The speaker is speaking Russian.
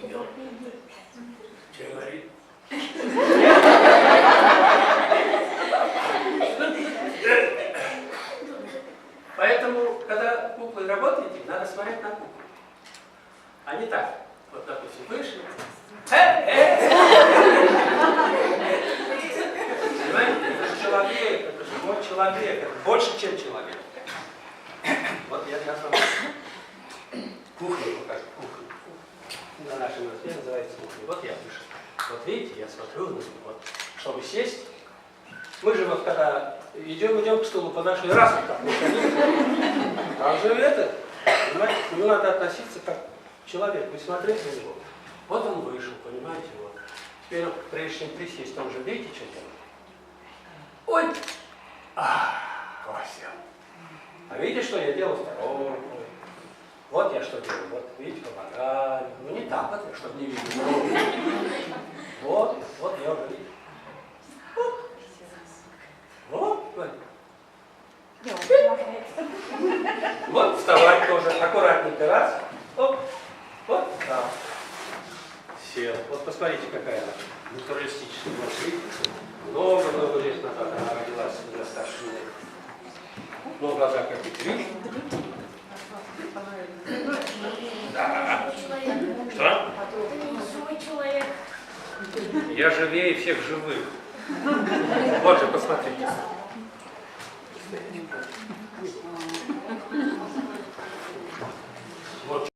Сидел. Что говорит? Поэтому, когда куклой работаете, надо смотреть на куклу. А не так. Вот, допустим, вышли. Понимаете, это же человек, это живой человек, это больше, чем человек. Вот я сейчас вам кухню покажу. Кухню. На нашем языке называется кухня. Вот я вышел. Вот видите, я смотрю, вот, чтобы сесть. Мы же вот когда идем к стулу, подошли, раз вот так, а уже это, понимаете, к нему надо относиться как человек, не смотреть на него. Вот он вышел, понимаете, вот. Теперь, прежде чем присесть, он же, видите, что делает? Ой! Сел. А видите, что я делал второй рукой? Вот я что делаю, вот, видите, помогаю. Ну не так вот, чтобы не видно. Вот я уже, видите. Вот вставать тоже, аккуратненько, раз, оп, вот, да. Сел. Вот посмотрите, какая она натуралистическая. Вот, видите, много-много лет назад она родилась достаточно. Но глаза как видите? Да. Что? Живой человек. Я живее всех живых. Вот же, посмотрите.